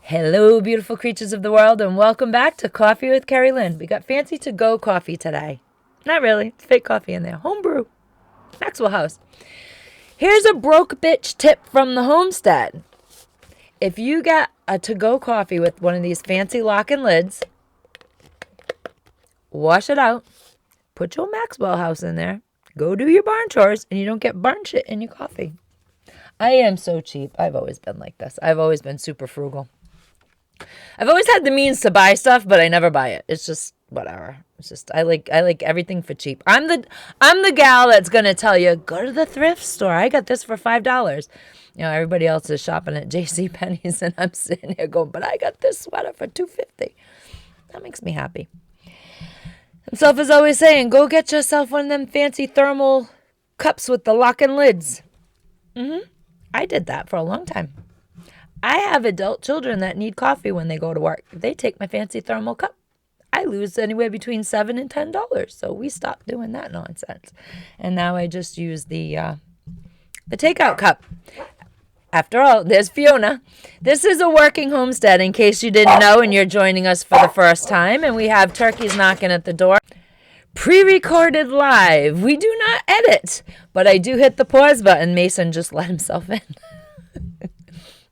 Hello, beautiful creatures of the world, and welcome back to Coffee with Kerri-Lynn. We got fancy to-go coffee today. Not really. It's fake coffee in there. Homebrew. Maxwell House. Here's a broke bitch tip from the Homestead. If you get a to-go coffee with one of these fancy lock-and lids, wash it out, put your Maxwell House in there, go do your barn chores, and you don't get barn shit in your coffee. I am so cheap. I've always been like this. I've always been super frugal. I've always had the means to buy stuff, but I never buy it. It's just whatever. It's just I like everything for cheap. I'm the gal that's gonna tell you, go to the thrift store. I got this for $5. You know, everybody else is shopping at JCPenney's and I'm sitting here going, but I got this sweater for $2.50. That makes me happy. Himself is always saying, go get yourself one of them fancy thermal cups with the lock-and lids. I did that for a long time. I have adult children that need coffee when they go to work. They take my fancy thermal cup. I lose anywhere between $7 and $10. So we stopped doing that nonsense. And now I just use the takeout cup. After all, there's Fiona. This is a working homestead in case you didn't know and you're joining us for the first time. And we have turkeys knocking at the door. Pre-recorded live. We do not edit. But I do hit the pause button. Mason just let himself in.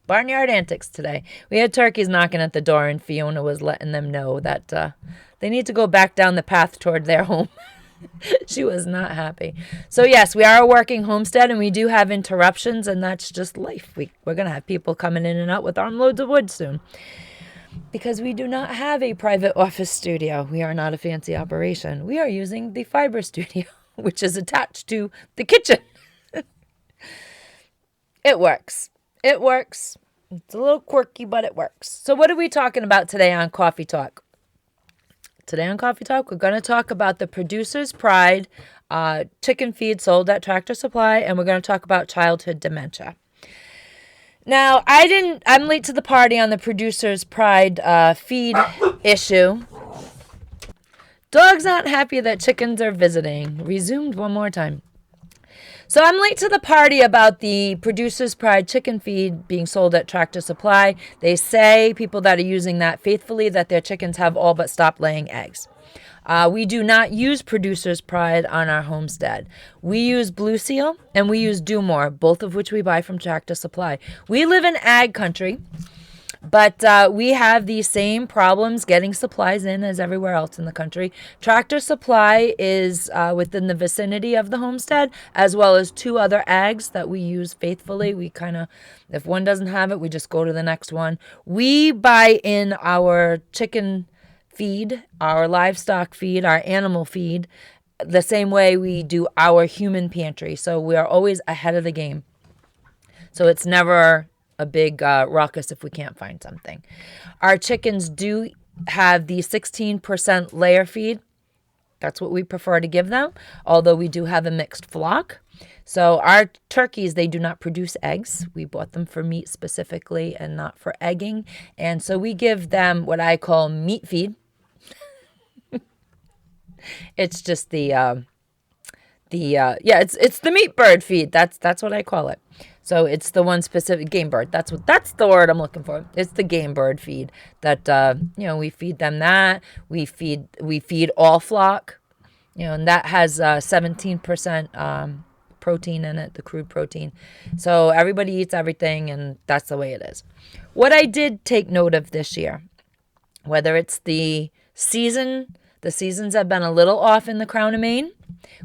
Barnyard antics today. We had turkeys knocking at the door, and Fiona was letting them know that they need to go back down the path toward their home. She was not happy. So, yes, we are a working homestead, and we do have interruptions, and that's just life. We're going to have people coming in and out with armloads of wood soon because we do not have a private office studio. We are not a fancy operation. We are using the fiber studio, which is attached to the kitchen. It works. It works. It's a little quirky, but it works. So what are we talking about today on Coffee Talk? Today on Coffee Talk, we're going to talk about the Producers Pride chicken feed sold at Tractor Supply, and we're going to talk about childhood dementia. Now, I'm late to the party on the Producers Pride feed issue. Dogs aren't happy that chickens are visiting. Resumed one more time. So I'm late to the party about the Producers Pride chicken feed being sold at Tractor Supply. They say, people that are using that faithfully, that their chickens have all but stopped laying eggs. We do not use Producers Pride on our homestead. We use Blue Seal and we use Dumor, both of which we buy from Tractor Supply. We live in ag country, but we have the same problems getting supplies in as everywhere else in the country. Tractor Supply is within the vicinity of the homestead, as well as two other ags that we use faithfully. We kind of, if one doesn't have it, we just go to the next one. We buy in our chicken feed, our livestock feed, our animal feed, the same way we do our human pantry. So we are always ahead of the game. So it's never a big ruckus if we can't find something. Our chickens do have the 16% layer feed. That's what we prefer to give them, although we do have a mixed flock. So our turkeys, they do not produce eggs. We bought them for meat specifically and not for egging. And so we give them what I call meat feed. It's just it's the meat bird feed. That's what I call it. So it's the one specific game bird. That's the word I'm looking for. It's the game bird feed that we feed them that. We feed all flock, and that has 17% protein in it, the crude protein. So everybody eats everything, and that's the way it is. What I did take note of this year, whether it's the seasons have been a little off in the Crown of Maine.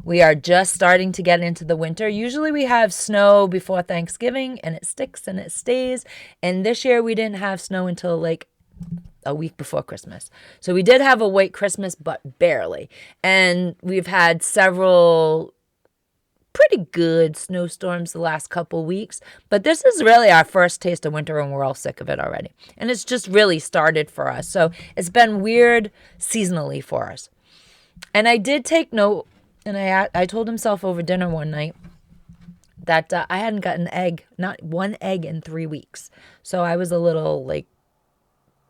We are just starting to get into the winter. Usually we have snow before Thanksgiving, and it sticks and it stays. And this year we didn't have snow until like a week before Christmas. So we did have a white Christmas, but barely. And we've had several pretty good snowstorms the last couple weeks. But this is really our first taste of winter, and we're all sick of it already. And it's just really started for us. So it's been weird seasonally for us. And I did take note. And I told himself over dinner one night that I hadn't gotten an egg, not one egg in 3 weeks. So I was a little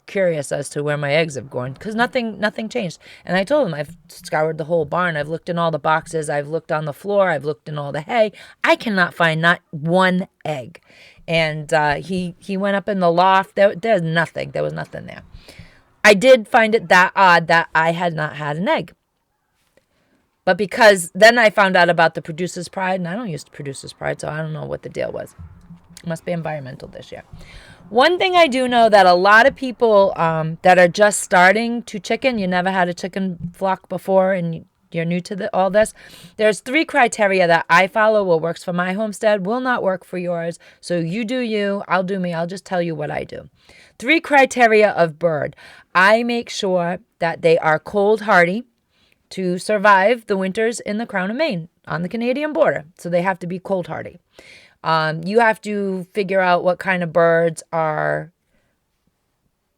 curious as to where my eggs have gone because nothing changed. And I told him I've scoured the whole barn. I've looked in all the boxes. I've looked on the floor. I've looked in all the hay. I cannot find not one egg. And he went up in the loft. There's nothing. There was nothing there. I did find it that odd that I had not had an egg. But because then I found out about the Producers Pride, and I don't use the Producers Pride, so I don't know what the deal was. It must be environmental this year. One thing I do know that a lot of people that are just starting to chicken, you never had a chicken flock before and you're new to all this, there's 3 criteria that I follow. What works for my homestead will not work for yours. So you do you, I'll do me. I'll just tell you what I do. 3 criteria of bird. I make sure that they are cold hardy to survive the winters in the Crown of Maine on the Canadian border. So they have to be cold hardy. You have to figure out what kind of birds are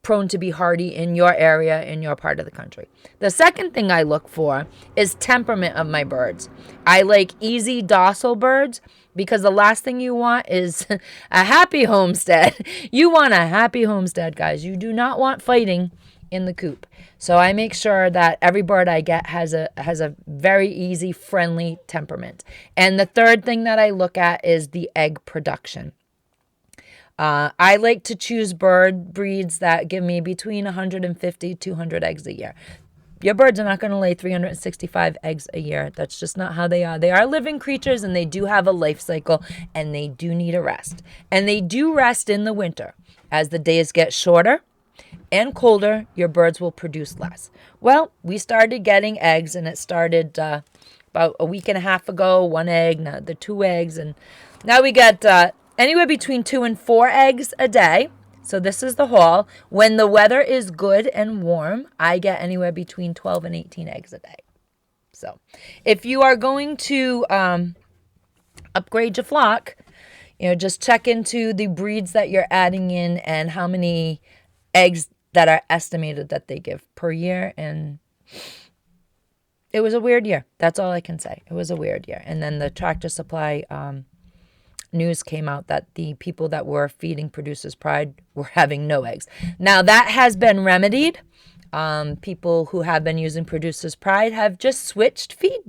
prone to be hardy in your area, in your part of the country. The second thing I look for is temperament of my birds. I like easy, docile birds because the last thing you want is a happy homestead. You want a happy homestead, guys. You do not want fighting in the coop. So I make sure that every bird I get has a very easy, friendly temperament. And the third thing that I look at is the egg production. I like to choose bird breeds that give me between 150 to 200 eggs a year. Your birds are not going to lay 365 eggs a year. That's just not how they are. They are living creatures and they do have a life cycle and they do need a rest. And they do rest in the winter. As the days get shorter and colder, your birds will produce less. Well, we started getting eggs and it started about a week and a half ago, 1 egg, now the 2 eggs. And now we got anywhere between 2 and 4 eggs a day. So this is the haul. When the weather is good and warm, I get anywhere between 12 and 18 eggs a day. So if you are going to upgrade your flock, just check into the breeds that you're adding in and how many eggs that are estimated that they give per year. And it was a weird year. That's all I can say. It was a weird year. And then the Tractor Supply news came out that the people that were feeding Producers Pride were having no eggs. Now that has been remedied. People who have been using Producers Pride have just switched feed,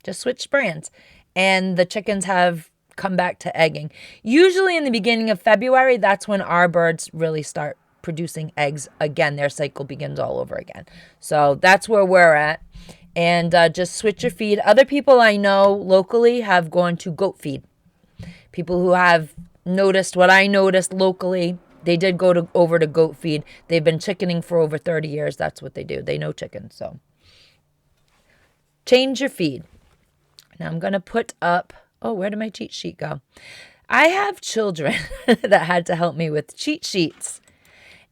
just switched brands, and the chickens have come back to egging. Usually in the beginning of February, that's when our birds really start producing eggs again. Their cycle begins all over again. So that's where we're at. And just switch your feed. Other people I know locally have gone to goat feed. People who have noticed what I noticed locally, they did go over to goat feed. They've been chickening for over 30 years. That's what they do. They know chicken. So change your feed. Now I'm going to put up, where did my cheat sheet go? I have children that had to help me with cheat sheets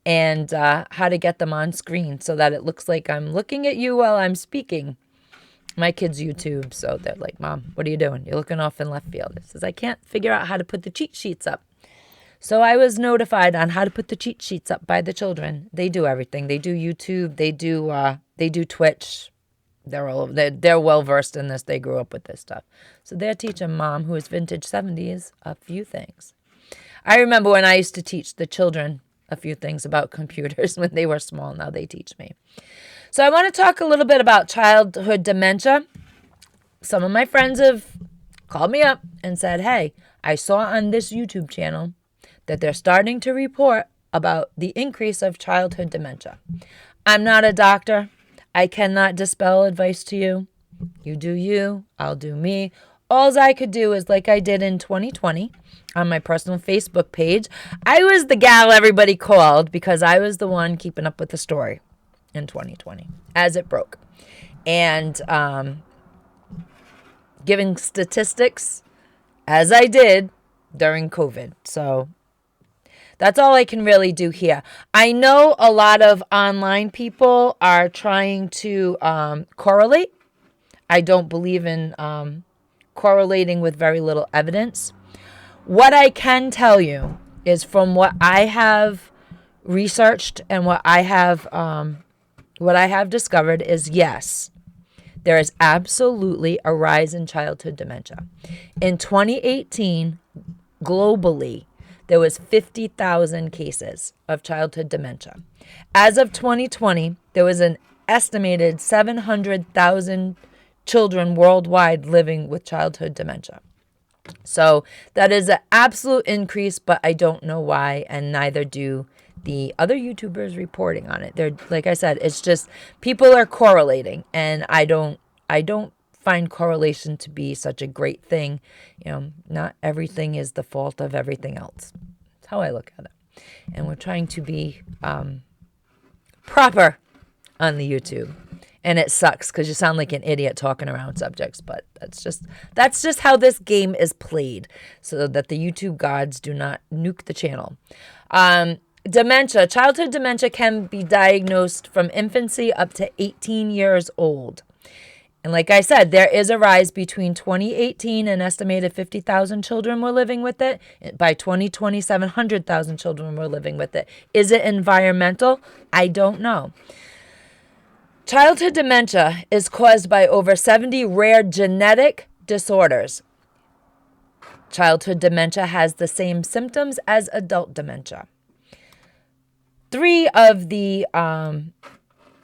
and how to get them on screen so that it looks like I'm looking at you while I'm speaking. My kids YouTube, so they're like, Mom, what are you doing? You're looking off in left field. It says, I can't figure out how to put the cheat sheets up. So I was notified on how to put the cheat sheets up by the children. They do everything. They do YouTube. They do Twitch. They're well versed in this. They grew up with this stuff. So they're teaching Mom, who is vintage 70s, a few things. I remember when I used to teach the children a few things about computers when they were small. Now they teach me. So I want to talk a little bit about childhood dementia. Some of my friends have called me up and said, hey, I saw on this YouTube channel that they're starting to report about the increase of childhood dementia. I'm not a doctor. I cannot dispel advice to you. You do you, I'll do me. All I could do is like I did in 2020 on my personal Facebook page. I was the gal everybody called because I was the one keeping up with the story in 2020 as it broke. And giving statistics as I did during COVID. So that's all I can really do here. I know a lot of online people are trying to correlate. I don't believe in correlating with very little evidence. What I can tell you is from what I have researched and what I have discovered is yes, there is absolutely a rise in childhood dementia. In 2018, globally, there was 50,000 cases of childhood dementia. As of 2020, there was an estimated 700,000 children worldwide living with childhood dementia. So that is an absolute increase, but I don't know why, and neither do the other YouTubers reporting on it. They're, like I said, it's just people are correlating, and I don't find correlation to be such a great thing. Not everything is the fault of everything else. That's how I look at it. And we're trying to be proper on the YouTube. And it sucks because you sound like an idiot talking around subjects, but that's just how this game is played, so that the YouTube gods do not nuke the channel. Dementia. Childhood dementia can be diagnosed from infancy up to 18 years old. And like I said, there is a rise. Between 2018, an estimated 50,000 children were living with it. By 2020, 700,000 children were living with it. Is it environmental? I don't know. Childhood dementia is caused by over 70 rare genetic disorders. Childhood dementia has the same symptoms as adult dementia. 3 of the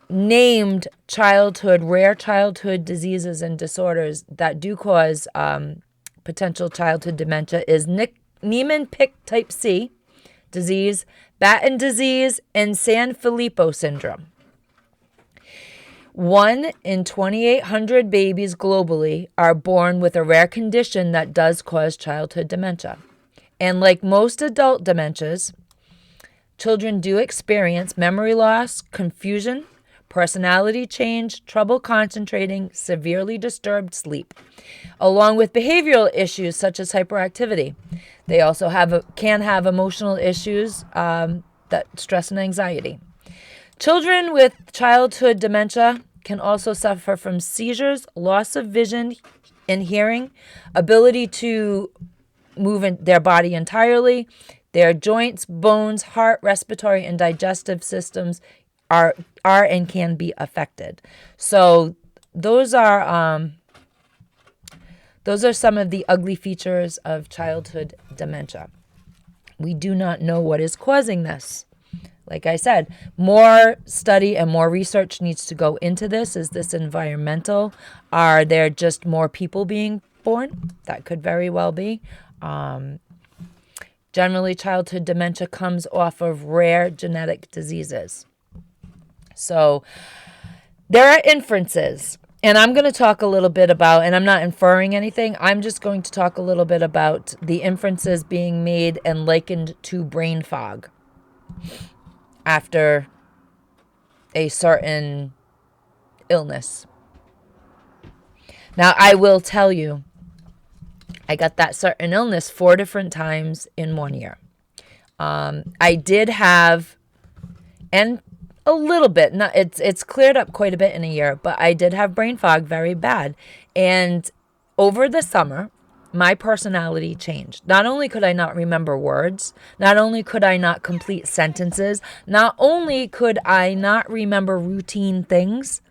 named rare childhood diseases and disorders that do cause potential childhood dementia is Niemann-Pick type C disease, Batten disease, and Sanfilippo syndrome. 1 in 2,800 babies globally are born with a rare condition that does cause childhood dementia. And like most adult dementias, children do experience memory loss, confusion, personality change, trouble concentrating, severely disturbed sleep, along with behavioral issues such as hyperactivity. They also can have emotional issues, that stress and anxiety. Children with childhood dementia can also suffer from seizures, loss of vision and hearing, ability to move in their body entirely. Their joints, bones, heart, respiratory, and digestive systems are and can be affected. So those are some of the ugly features of childhood dementia. We do not know what is causing this. Like I said, more study and more research needs to go into this. Is this environmental? Are there just more people being born? That could very well be. Generally, childhood dementia comes off of rare genetic diseases. So there are inferences. And I'm going to talk a little bit about, and I'm not inferring anything, I'm just going to talk a little bit about the inferences being made and likened to brain fog after a certain illness. Now, I will tell you, I got that certain illness 4 different times in 1 year. I did have, and a little bit, not it's cleared up quite a bit in a year, but I did have brain fog very bad. And over the summer, my personality changed. Not only could I not remember words, not only could I not complete sentences, not only could I not remember routine things,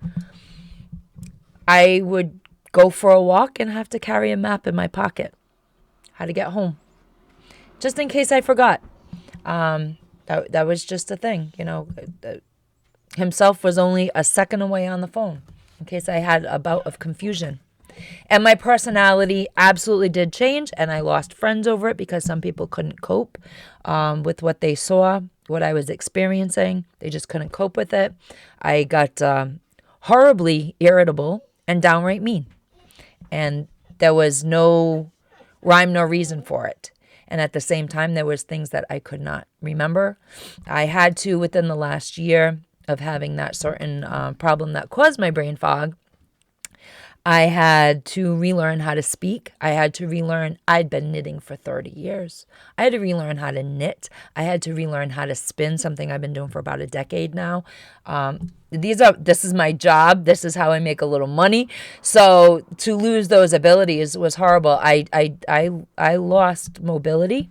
I would go for a walk and have to carry a map in my pocket, how to get home, just in case I forgot. That was just a thing, himself was only a second away on the phone in case I had a bout of confusion. And my personality absolutely did change, and I lost friends over it because some people couldn't cope with what they saw, what I was experiencing. They just couldn't cope with it. I got horribly irritable and downright mean. And there was no rhyme, no reason for it. And at the same time, there was things that I could not remember. I had to, within the last year of having that certain problem that caused my brain fog, I had to relearn how to speak. I had to relearn. I'd been knitting for 30 years. I had to relearn how to knit. I had to relearn how to spin, something I've been doing for about a decade now. This is my job. This is how I make a little money. So to lose those abilities was horrible. I lost mobility.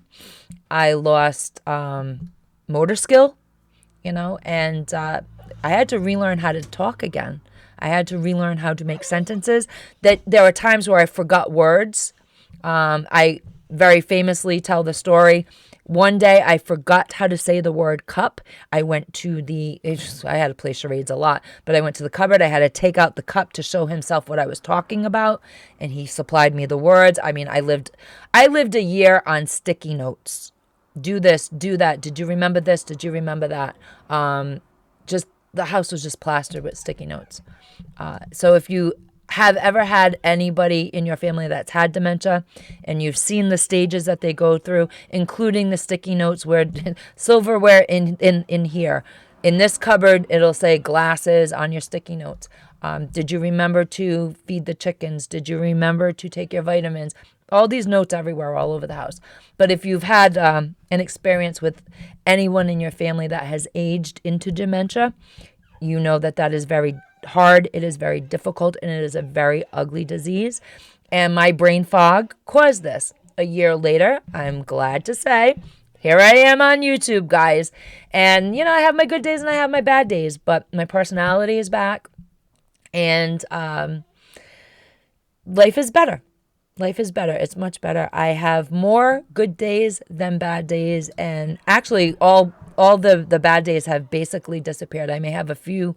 I lost motor skill, and I had to relearn how to talk again. I had to relearn how to make sentences. That there were times where I forgot words. I very famously tell the story. One day I forgot how to say the word cup. I went to I had to play charades a lot, but I went to the cupboard. I had to take out the cup to show himself what I was talking about, and he supplied me the words. I mean, I lived a year on sticky notes. Do this, do that. Did you remember this? Did you remember that? Just the house was just plastered with sticky notes. So if you have ever had anybody in your family that's had dementia and you've seen the stages that they go through, including the sticky notes where silverware in here, in this cupboard, it'll say glasses on your sticky notes. Did you remember to feed the chickens? Did you remember to take your vitamins? All these notes everywhere, all over the house. But if you've had an experience with anyone in your family that has aged into dementia, you know that is very hard, it is very difficult, and it is a very ugly disease. And my brain fog caused this. A year later, I'm glad to say, here I am on YouTube, guys. And, I have my good days and I have my bad days, but my personality is back. And life is better. Life is better. It's much better. I have more good days than bad days. And actually, all the bad days have basically disappeared. I may have a few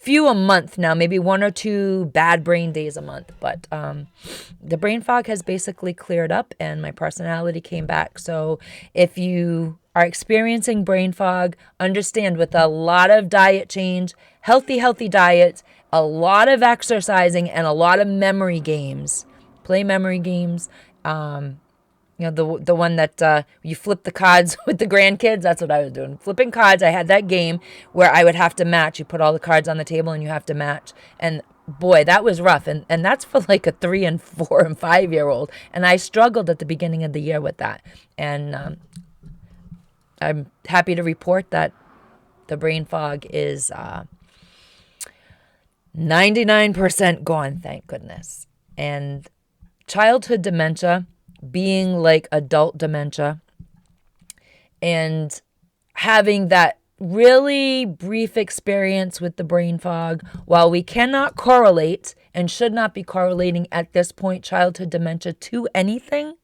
a month now, maybe 1 or 2 bad brain days a month. But the brain fog has basically cleared up and my personality came back. So if you are experiencing brain fog, understand with a lot of diet change, healthy diet, a lot of exercising, and a lot of memory games. Play memory games. The one that you flip the cards with the grandkids. That's what I was doing. Flipping cards. I had that game where I would have to match. You put all the cards on the table and you have to match. And boy, that was rough. And that's for like a 3 and 4 and 5-year-old. And I struggled at the beginning of the year with that. And I'm happy to report that the brain fog is 99% gone, thank goodness. And childhood dementia being like adult dementia and having that really brief experience with the brain fog, while we cannot correlate and should not be correlating at this point childhood dementia to anything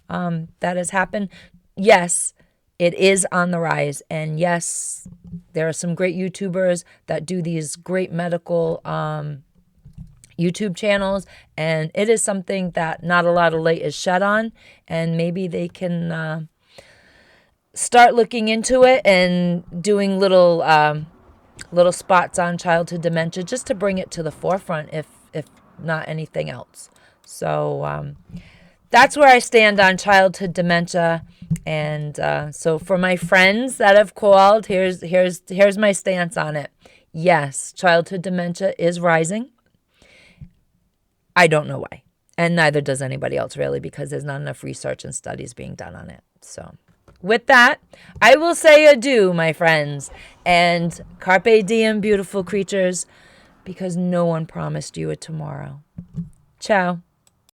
that has happened, yes, it is on the rise. And yes, there are some great YouTubers that do these great medical YouTube channels, and it is something that not a lot of light is shed on, and maybe they can start looking into it and doing little spots on childhood dementia just to bring it to the forefront, if not anything else. So that's where I stand on childhood dementia. And so for my friends that have called, here's my stance on it. Yes, childhood dementia is rising. I don't know why. And neither does anybody else really, because there's not enough research and studies being done on it. So with that, I will say adieu, my friends. And carpe diem, beautiful creatures, because no one promised you a tomorrow. Ciao.